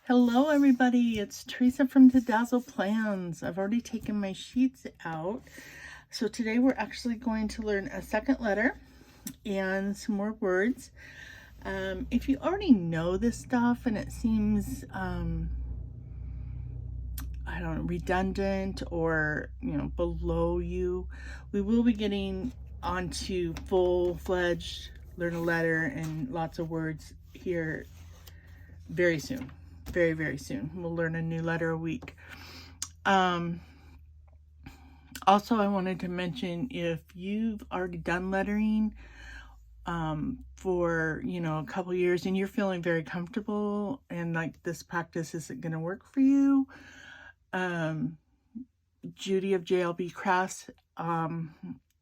Hello everybody, it's Teresa from Dazzle Plans. I've already taken my sheets out. So today we're actually going to learn a second letter and some more words. If you already know this stuff and it seems, I don't know, redundant or, below you, we will be getting onto full-fledged learn a letter and lots of words here very soon. Very, very soon. We'll learn a new letter a week. Also, I wanted to mention, if you've already done lettering for, a couple years and you're feeling very comfortable and like this practice isn't going to work for you, Judi of JLB Crafts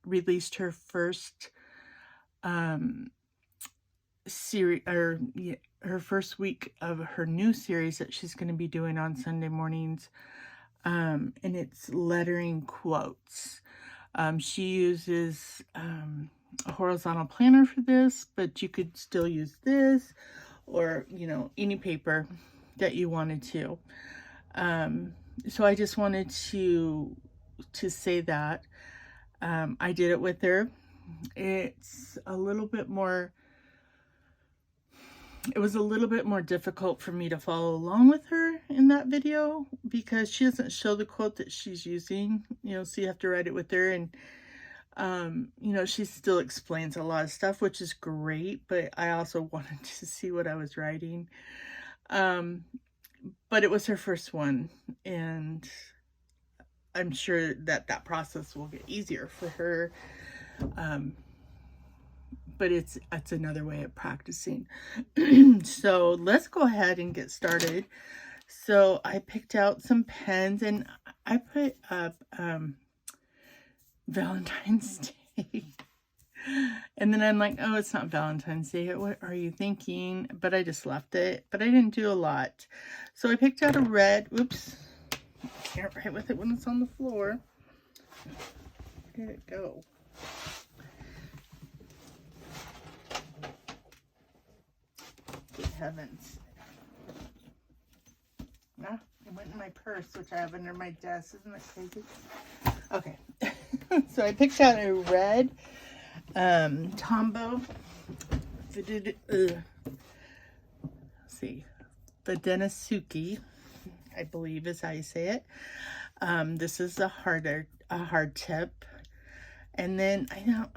released her first series, or her first week of her new series that she's going to be doing on Sunday mornings, and it's lettering quotes. She uses a horizontal planner for this, but you could still use this or any paper that you wanted to. So I just wanted to say that I did it with her. It's a little bit more, it was a little bit more difficult for me to follow along with her in that video because she doesn't show the quote that she's using, so you have to write it with her. And, she still explains a lot of stuff, which is great, but I also wanted to see what I was writing. But it was her first one, and I'm sure that process will get easier for her. But it's another way of practicing. So let's go ahead and get started. So I picked out some pens and I put up Valentine's Day. And then I'm like, oh, it's not Valentine's Day. What are you thinking? But I just left it. But I didn't do a lot. So I picked out a red. Oops. Can't write with it when it's on the floor. Where did it go? Good heavens. Ah, it went in my purse, which I have under my desk. Isn't that crazy? Okay. So I picked out a red Tombow. Let's see. Vadenasuki, I believe is how you say it. This is a hard tip. And then I'm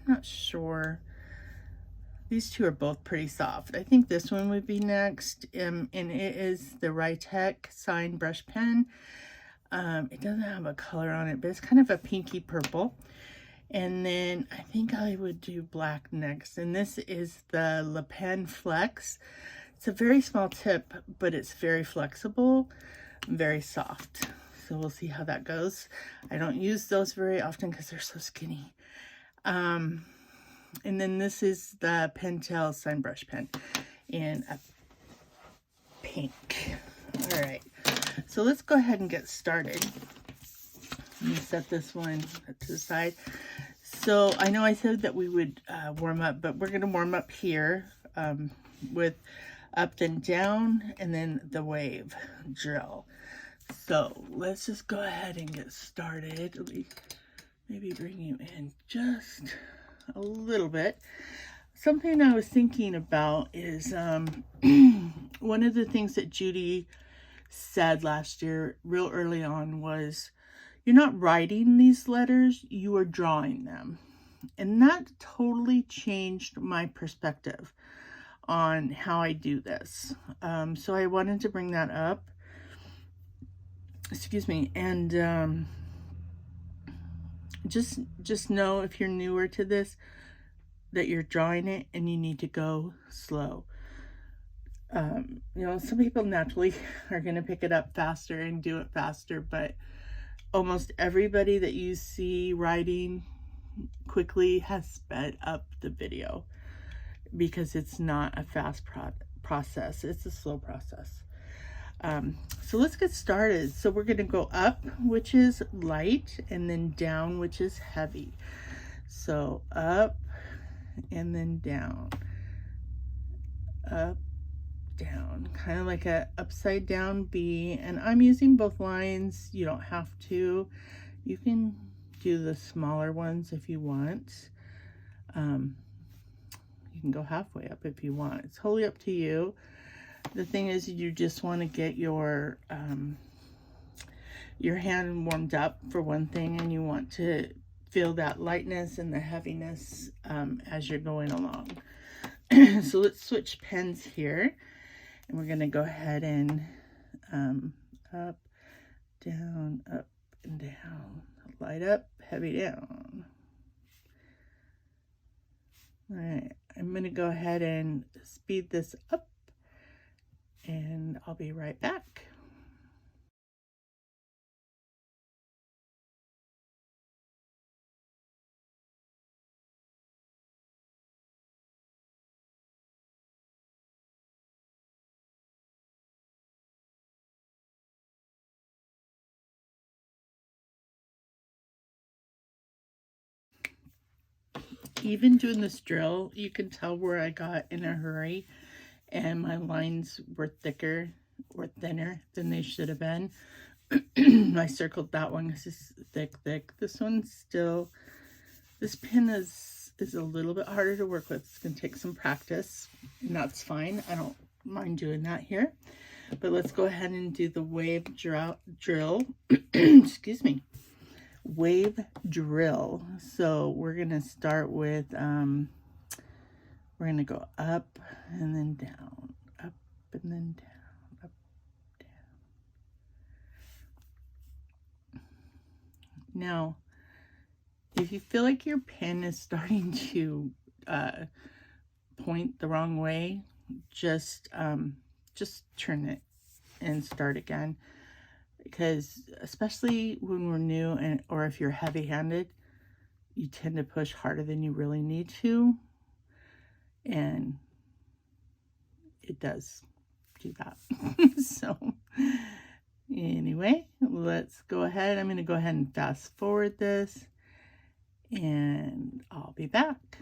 not sure. These two are both pretty soft. I think this one would be next. And it is the Rytec Sign Brush Pen. It doesn't have a color on it, but it's kind of a pinky purple. And then I think I would do black next. And this is the Le Pen Flex. It's a very small tip, but it's very flexible, very soft. So we'll see how that goes. I don't use those very often because they're so skinny. And then this is the Pentel Sign Brush Pen in a pink. All right, so let's go ahead and get started. Let me set this one to the side. So I know I said that we would warm up, but we're going to warm up here with up and down and then the wave drill. So let's just go ahead and get started. Let me maybe bring you in just a little bit. Something I was thinking about is one of the things that Judi said last year real early on was, you're not writing these letters, you are drawing them. And that totally changed my perspective on how I do this. So I wanted to bring that up. Excuse me. And just know, if you're newer to this, that you're drawing it and you need to go slow. Some people naturally are going to pick it up faster and do it faster, but almost everybody that you see writing quickly has sped up the video because it's not a fast process. It's a slow process. So let's get started. So we're going to go up, which is light, and then down, which is heavy. So up and then down, up down, kind of like a upside down B. And I'm using both lines. You don't have to. You can do the smaller ones if you want. You can go halfway up if you want. It's wholly up to you. The thing is, you just want to get your hand warmed up for one thing, and you want to feel that lightness and the heaviness as you're going along. So let's switch pens here, and we're going to go ahead and up, down, up, and down. Light up, heavy down. All right, I'm going to go ahead and speed this up, and I'll be right back. Even doing this drill, you can tell where I got in a hurry and my lines were thicker or thinner than they should have been. I circled that one because it's thick. This one's still, this pen is a little bit harder to work with. It's going to take some practice, and that's fine. I don't mind doing that here. But let's go ahead and do the wave drill. Excuse me. Wave drill. So we're going to start with, we're going to go up and then down, up and then down, up, down. Now, if you feel like your pen is starting to point the wrong way, just turn it and start again. Because especially when we're new, or if you're heavy-handed, you tend to push harder than you really need to, and it does do that. So anyway, let's go ahead. I'm going to go ahead and fast forward this, and I'll be back.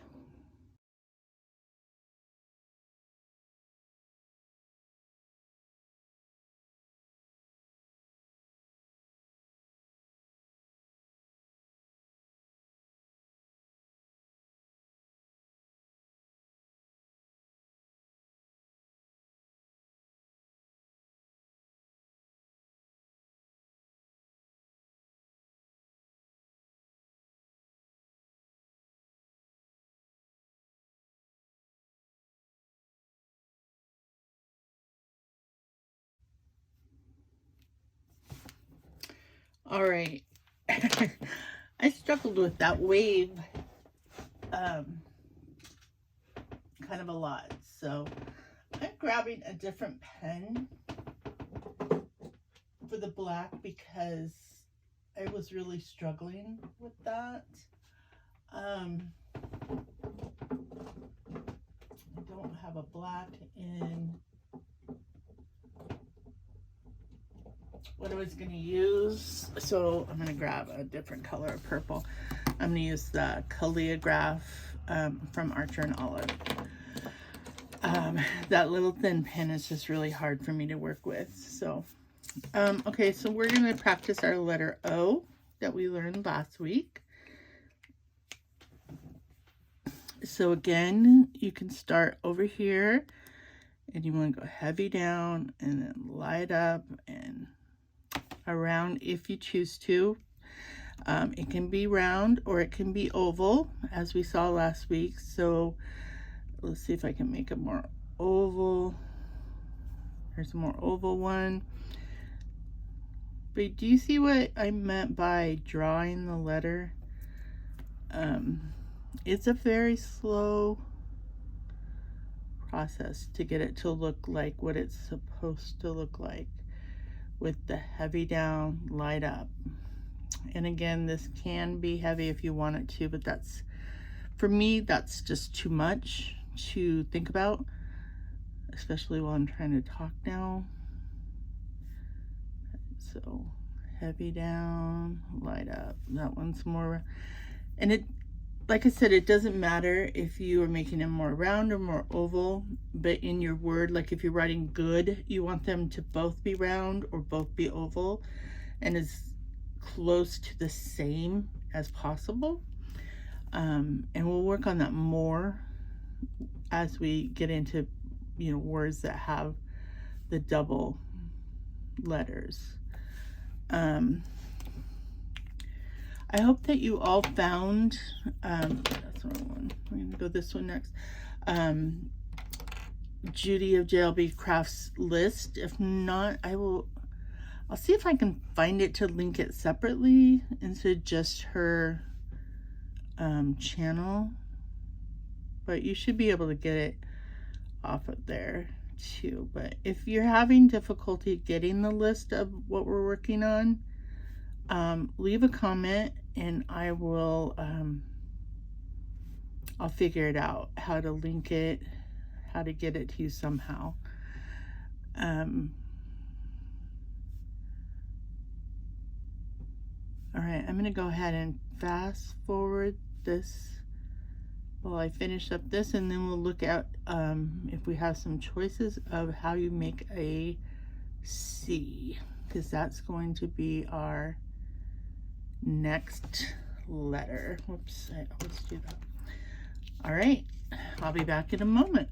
All right. I struggled with that wave kind of a lot. So I'm grabbing a different pen for the black because I was really struggling with that. I don't have a black in what I was going to use, so I'm going to grab a different color of purple. I'm going to use the Calligraph from Archer and Olive. That little thin pen is just really hard for me to work with. So okay, so we're going to practice our letter O that we learned last week. So again, you can start over here, and you want to go heavy down and then light up and around if you choose to. It can be round or it can be oval, as we saw last week. So let's see if I can make it more oval. There's a more oval one. But do you see what I meant by drawing the letter? It's a very slow process to get it to look like what it's supposed to look like, with the heavy down, light up. And again, this can be heavy if you want it to, but that's, for me, that's just too much to think about, especially while I'm trying to talk now. So heavy down, light up. That one's more, and like I said, it doesn't matter if you are making them more round or more oval, but in your word, like if you're writing good, you want them to both be round or both be oval and as close to the same as possible. And we'll work on that more as we get into, words that have the double letters. I hope that you all found, that's the wrong one. We're going to go this one next. Judi of JLB Crafts list. If not, I'll see if I can find it to link it separately into just her channel. But you should be able to get it off of there too. But if you're having difficulty getting the list of what we're working on, leave a comment and I will I'll figure it out how to link it, how to get it to you somehow. All right, I'm gonna go ahead and fast forward this while I finish up this, and then we'll look at if we have some choices of how you make a C, because that's going to be our next letter. Whoops, I always do that. All right, I'll be back in a moment.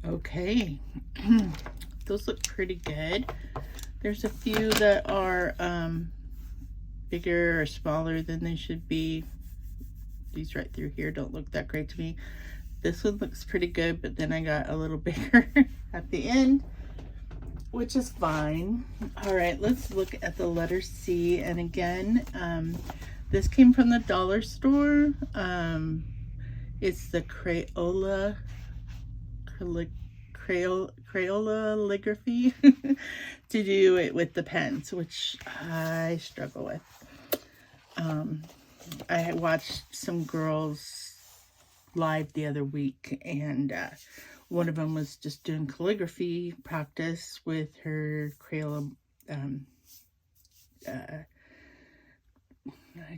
Okay, those look pretty good. There's a few that are bigger or smaller than they should be. These right through here don't look that great to me. This one looks pretty good, but then I got a little bigger at the end, which is fine. All right, let's look at the letter C. And again, this came from the dollar store. It's the Crayola calligraphy to do it with the pens, which I struggle with. I watched some girls live the other week, and one of them was just doing calligraphy practice with her Crayola. I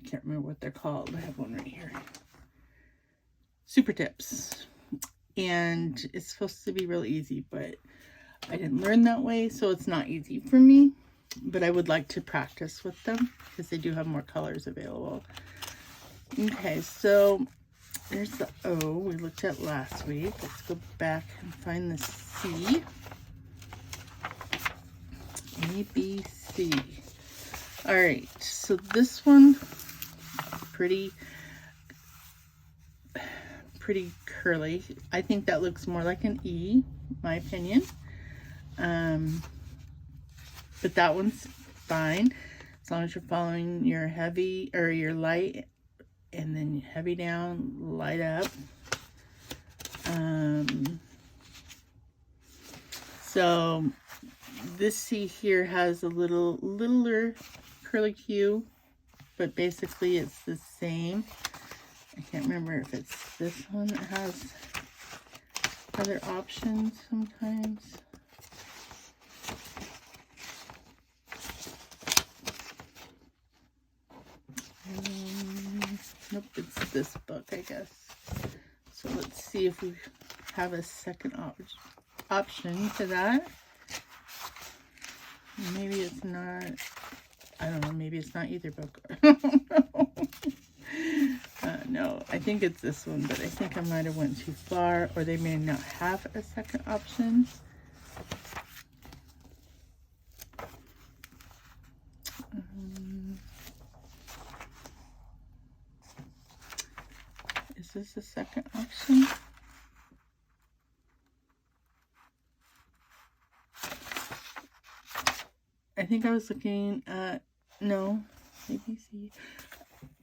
can't remember what they're called. I have one right here. Super tips. And it's supposed to be real easy, but I didn't learn that way, so it's not easy for me. But I would like to practice with them because they do have more colors available. Okay, so there's the O we looked at last week. Let's go back and find the C. A, B, C. All right, so this one, pretty curly. I think that looks more like an E, my opinion. But that one's fine as long as you're following your heavy or your light and then heavy down, light up. So this C here has a littler curlicue, but basically it's the same. I can't remember if it's this one that has other options sometimes. Nope, it's this book, I guess. So let's see if we have a second option to that. Maybe it's not, I don't know, maybe it's not either book. No, I think it's this one, but I think I might have went too far, or they may not have a second option. Is this the second option? I think I was looking at, no, ABC.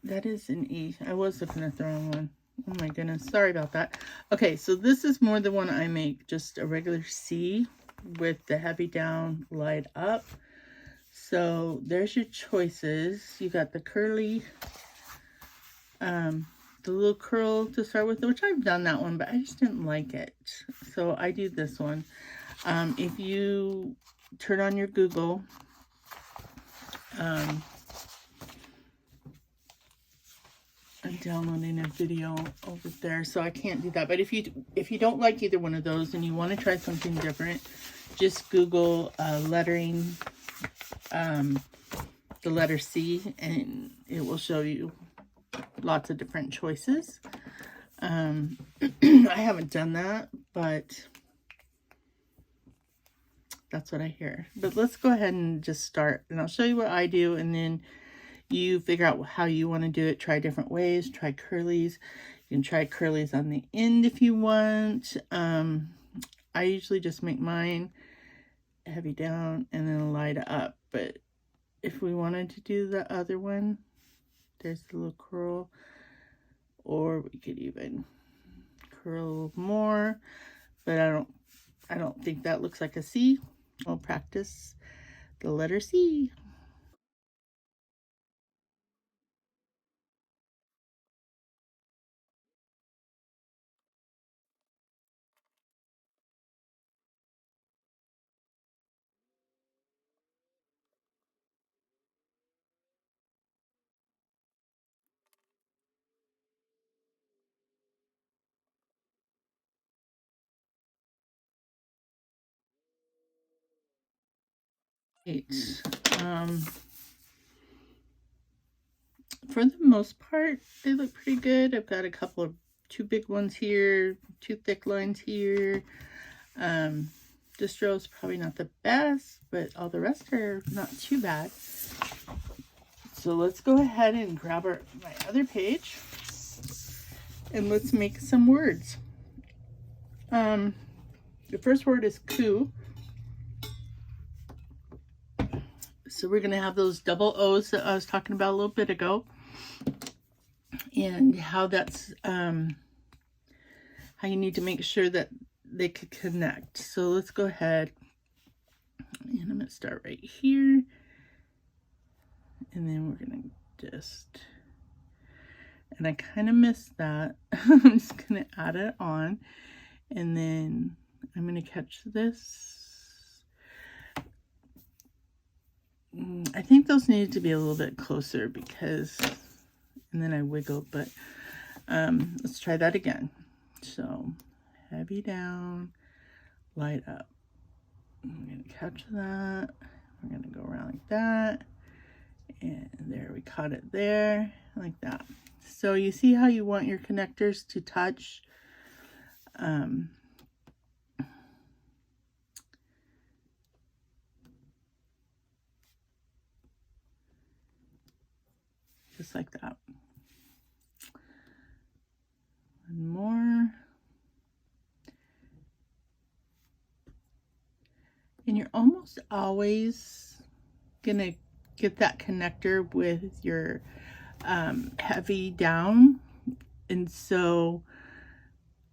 That is an E. I was looking at the wrong one. Oh my goodness, sorry about that. Okay, so this is more the one I make, just a regular C with the heavy down, light up. So there's your choices. You got the curly, the little curl to start with, which I've done that one, but I just didn't like it. So I do this one. If you turn on your Google, I'm downloading a video over there, so I can't do that. But if you don't like either one of those and you want to try something different, just Google lettering, the letter C, and it will show you lots of different choices. I haven't done that, but that's what I hear. But let's go ahead and just start, and I'll show you what I do, and then you figure out how you want to do it. Try different ways. Try curlies. You can try curlies on the end if you want. I usually just make mine heavy down and then light up. But if we wanted to do the other one, there's the little curl. Or we could even curl a little more. But I don't think that looks like a C. I'll practice the letter C. Um, for the most part, they look pretty good. I've got a couple of two big ones here, two thick lines here. This row is probably not the best, but all the rest are not too bad. So let's go ahead and grab my other page and let's make some words. The first word is coup. So we're going to have those double O's that I was talking about a little bit ago. And how that's, how you need to make sure that they could connect. So let's go ahead. And I'm going to start right here. And then we're going to just, and I kind of missed that. I'm just going to add it on. And then I'm going to catch this. I think those needed to be a little bit closer because, and then I wiggled, but let's try that again. So heavy down, light up. I'm going to catch that. We're going to go around like that. And there, we caught it there, like that. So you see how you want your connectors to touch. Just like that. One more. And you're almost always gonna get that connector with your heavy down. And so,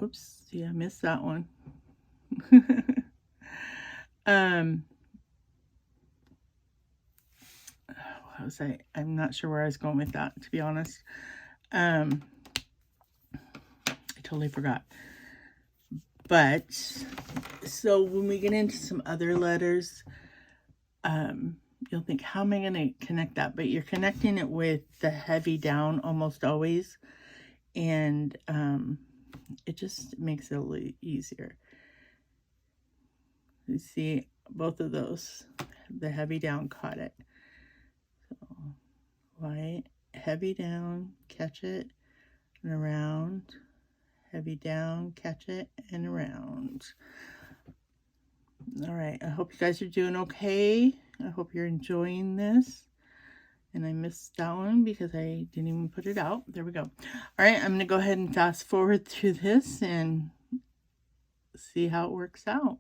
oops, yeah, I missed that one. What was I'm not sure where I was going with that, to be honest. I totally forgot. But so when we get into some other letters, you'll think, how am I going to connect that? But you're connecting it with the heavy down almost always. And it just makes it a little easier. You see, both of those, the heavy down caught it. So light, heavy down, catch it, and around. Heavy down, catch it, and around. All right, I hope you guys are doing okay. I hope you're enjoying this. And I missed that one because I didn't even put it out. There we go. All right, I'm going to go ahead and fast forward through this and see how it works out.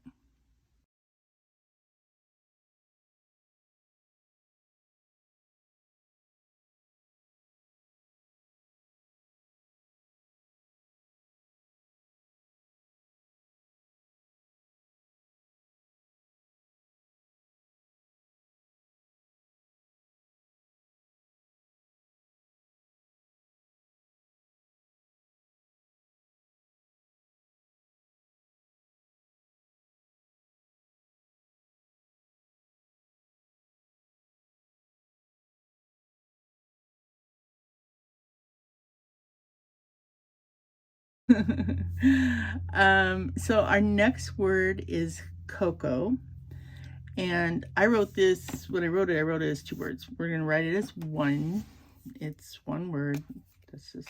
So our next word is cocoa. And I wrote this, when I wrote it as 2 words. We're going to write it as one. It's one word. That's just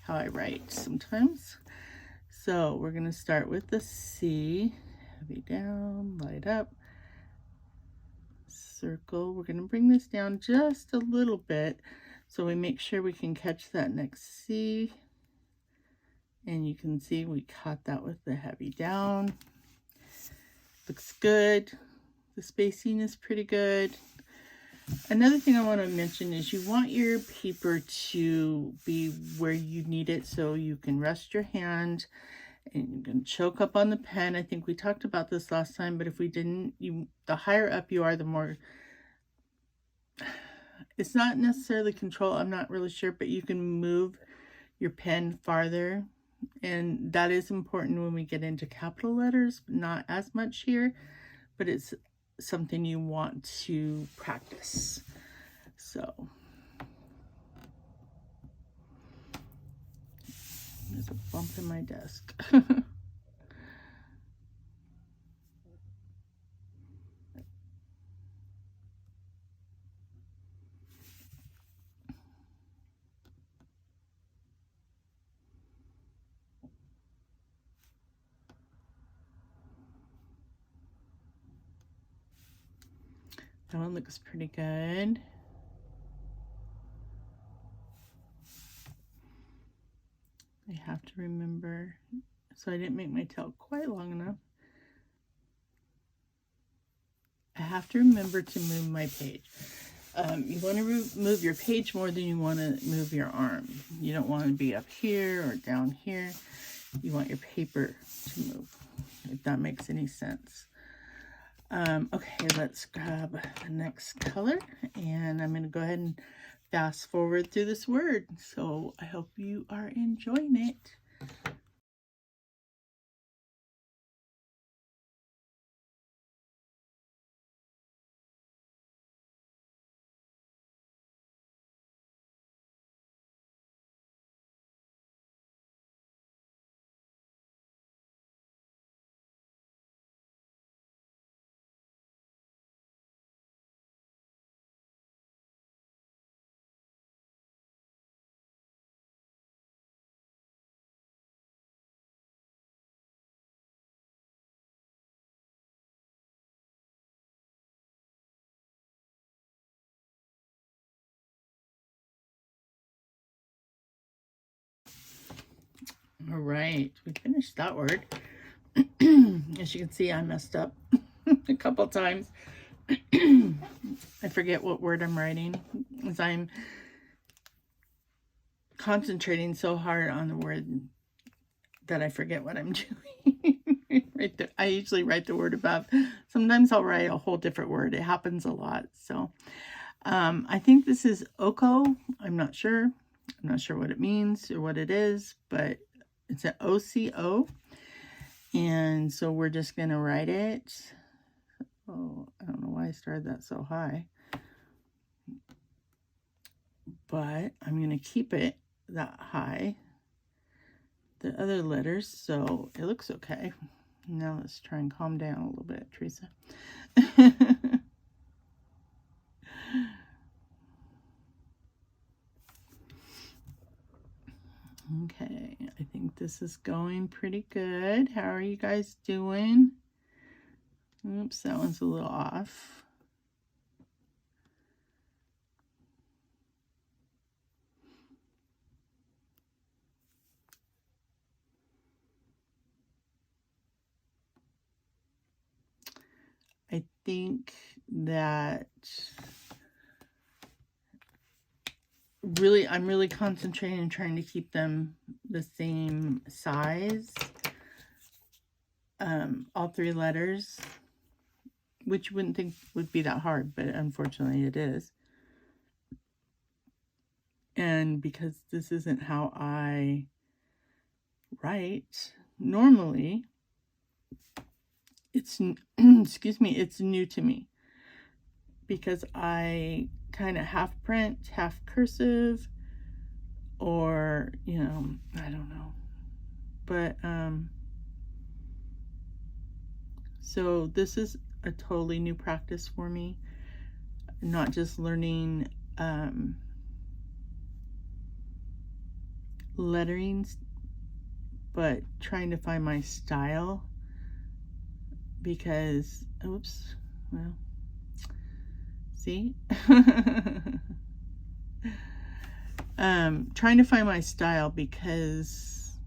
how I write sometimes. So we're going to start with the C. Heavy down, light up, circle. We're going to bring this down just a little bit so we make sure we can catch that next C. And you can see we caught that with the heavy down. Looks good. The spacing is pretty good. Another thing I want to mention is you want your paper to be where you need it so you can rest your hand and you can choke up on the pen. I think we talked about this last time, but if we didn't, the higher up you are, the more, it's not necessarily control, I'm not really sure, but you can move your pen farther. And that is important when we get into capital letters, not as much here, but it's something you want to practice. So there's a bump in my desk. That one looks pretty good. I have to remember, so I didn't make my tail quite long enough. I have to remember to move my page. You want to move your page more than you want to move your arm. You don't want to be up here or down here. You want your paper to move, if that makes any sense. Okay, let's grab the next color, and I'm going to go ahead and fast forward through this word. So I hope you are enjoying it. All right, we finished that word. As you can see, I messed up a couple times. I forget what word I'm writing as I'm concentrating so hard on the word that I forget what I'm doing. I usually write the word above. Sometimes I'll write a whole different word. It happens a lot. So I think this is Oko. I'm not sure. I'm not sure what it means or what it is, but it's an OCO. And so we're just going to write it. Oh, I don't know why I started that so high. But I'm going to keep it that high. The other letters, so it looks okay. Now let's try and calm down a little bit, Teresa. Okay, I think this is going pretty good. How are you guys doing? Oops, that one's a little off. I think that I'm really concentrating and trying to keep them the same size. All 3 letters, which you wouldn't think would be that hard, but unfortunately it is. And because this isn't how I write normally, it's excuse me, it's new to me because I kind of half print, half cursive. or, you know, I don't know. But, so this is a totally new practice for me. Not just learning, letterings, but trying to find my style, because, oops, well, see? Trying to find my style, because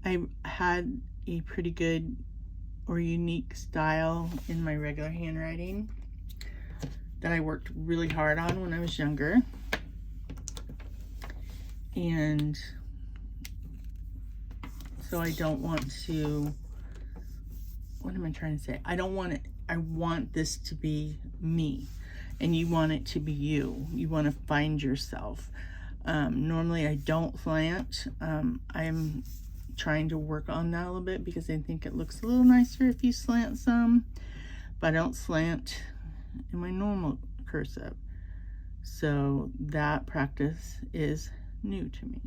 I had a pretty good or unique style in my regular handwriting that I worked really hard on when I was younger. And so I don't want to, what am I trying to say? I don't want it, I want this to be me, and you want it to be you. You want to find yourself. Normally I don't slant. I'm trying to work on that a little bit, because I think it looks a little nicer if you slant some, but I don't slant in my normal cursive. So that practice is new to me.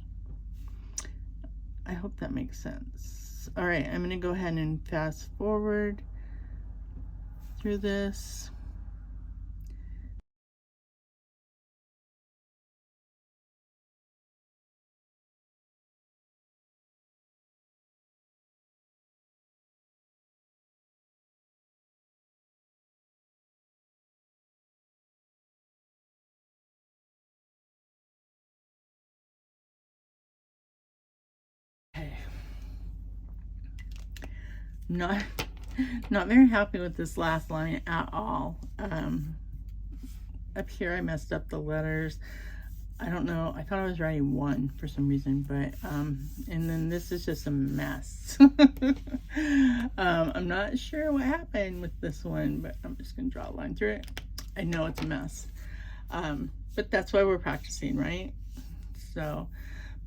I hope that makes sense. All right, I'm going to go ahead and fast forward through this. Okay. Not very happy with this last line at all. Up here I messed up the letters. I don't know, I thought I was writing one for some reason, but and then this is just a mess. I'm not sure what happened with this one, but I'm just gonna draw a line through it. I know it's a mess, but that's why we're practicing, right? So,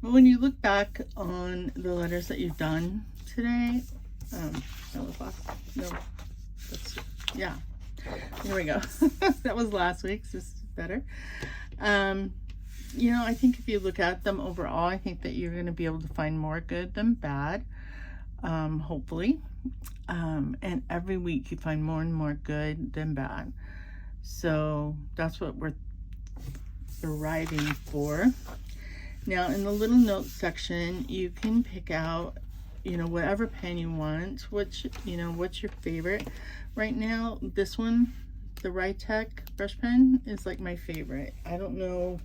but when you look back on the letters that you've done today, that was last, no, that's, yeah, here we go. That was last week's, this is better. You know, I think if you look at them overall, I think that you're going to be able to find more good than bad, hopefully. And every week you find more and more good than bad. So that's what we're striving for. Now, in the little notes section, you can pick out, you know, whatever pen you want, which, you know, what's your favorite. Right now, this one, the Rytech brush pen, is like my favorite. I don't know,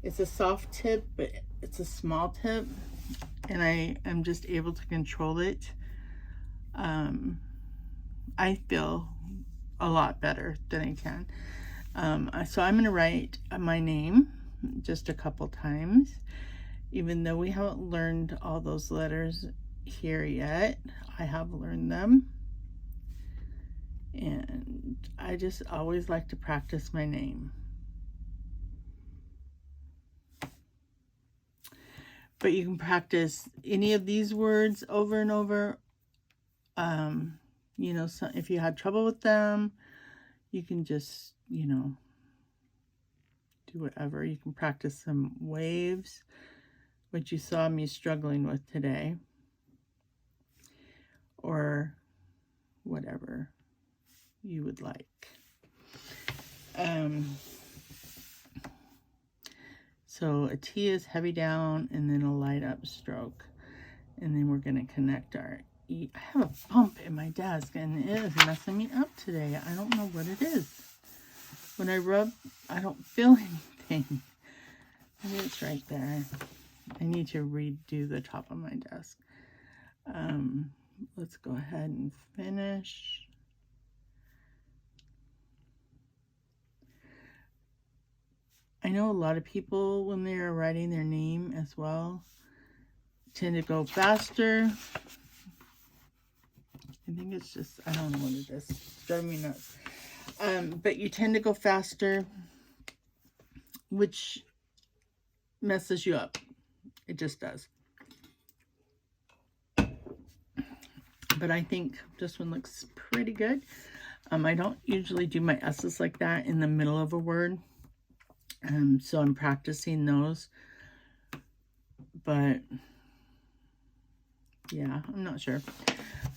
it's a soft tip, but it's a small tip, and I am just able to control it. I feel a lot better than I can. So I'm going to write my name just a couple times, even though we haven't learned all those letters here yet. I have learned them, and I just always like to practice my name. But you can practice any of these words over and over. You know, so if you had trouble with them, you can just, you know, do whatever. You can practice some waves, which you saw me struggling with today, or whatever you would like. So a T is heavy down, and then a light up stroke, and then we're going to connect our E. I have a bump in my desk, and it is messing me up today. I don't know what it is. When I rub, I don't feel anything. Maybe it's right there. I need to redo the top of my desk. Let's go ahead and finish. I know a lot of people, when they're writing their name as well, tend to go faster. I think it's just, I don't know what it is. It's driving me nuts. But you tend to go faster, which messes you up. It just does. But I think this one looks pretty good. I don't usually do my S's like that in the middle of a word. So I'm practicing those. but yeah, I'm not sure.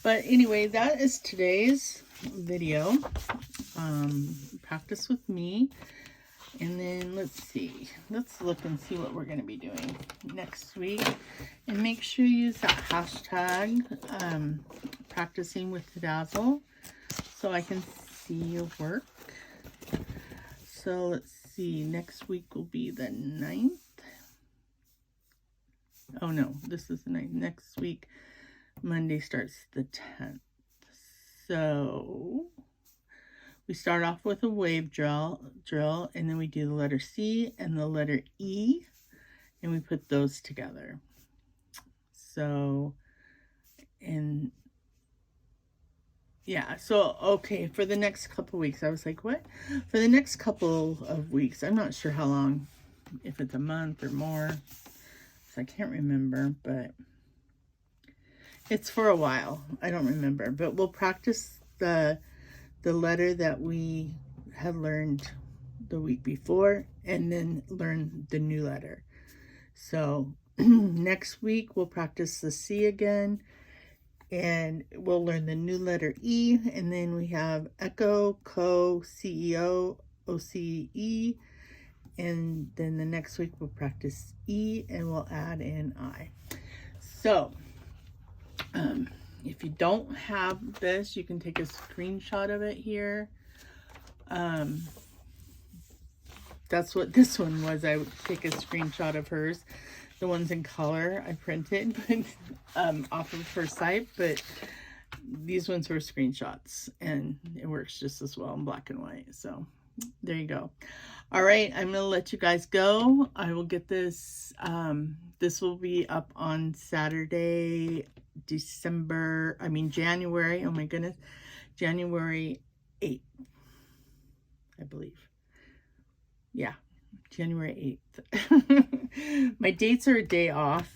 But anyway, that is today's video. Practice with me. And then let's see. Let's look and see what we're going to be doing next week. And make sure you use that hashtag practicing with Dazzle so I can see your work. So let's see. Next week will be the 9th. Oh no, this is the 9th. Next week, Monday starts the 10th. So we start off with a wave drill, and then we do the letter C and the letter E, and we put those together. So, and yeah, so, okay, for the next couple weeks, I was like, what? For the next couple of weeks, I'm not sure how long, if it's a month or more, so I can't remember, but it's for a while. I don't remember, but we'll practice the letter that we had learned the week before, and then learn the new letter. So next week we'll practice the C again, and we'll learn the new letter E, and then we have echo, co, CEO, OCE, and then the next week we'll practice E, and we'll add in I. So if you don't have this, you can take a screenshot of it here. That's what this one was. I would take a screenshot of hers. The ones in color I printed off of her site, but these ones were screenshots, and it works just as well in black and white. So there you go. All right, I'm gonna let you guys go. I will get this. This will be up on Saturday, January. Oh my goodness, January 8th, I believe. Yeah, January 8th. My dates are a day off.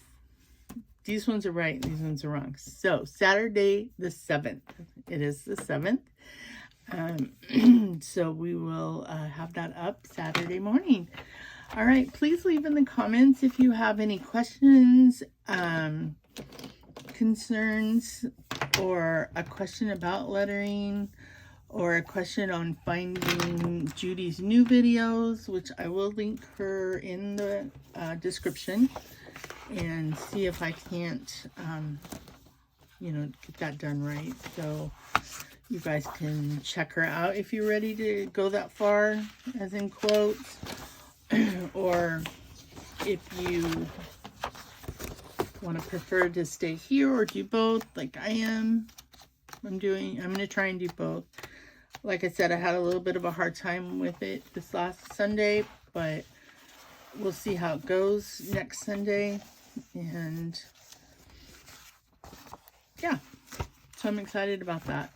These ones are right, these ones are wrong. So Saturday the 7th. It is the 7th. So we will have that up Saturday morning. All right, please leave in the comments if you have any questions, concerns, or a question about lettering, or a question on finding Judy's new videos, which I will link her in the description, and see if I can't, get that done right. So you guys can check her out if you're ready to go that far, as in quotes, or if you want to prefer to stay here or do both like I am. I'm going to try and do both. Like I said, I had a little bit of a hard time with it this last Sunday, but we'll see how it goes next Sunday. And yeah, so I'm excited about that.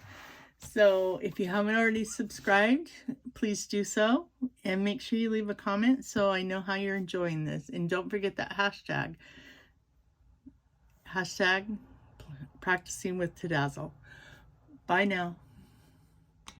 So if you haven't already subscribed, please do so, and make sure you leave a comment so I know how you're enjoying this. And don't forget that hashtag practicing with Dazzle. Bye now.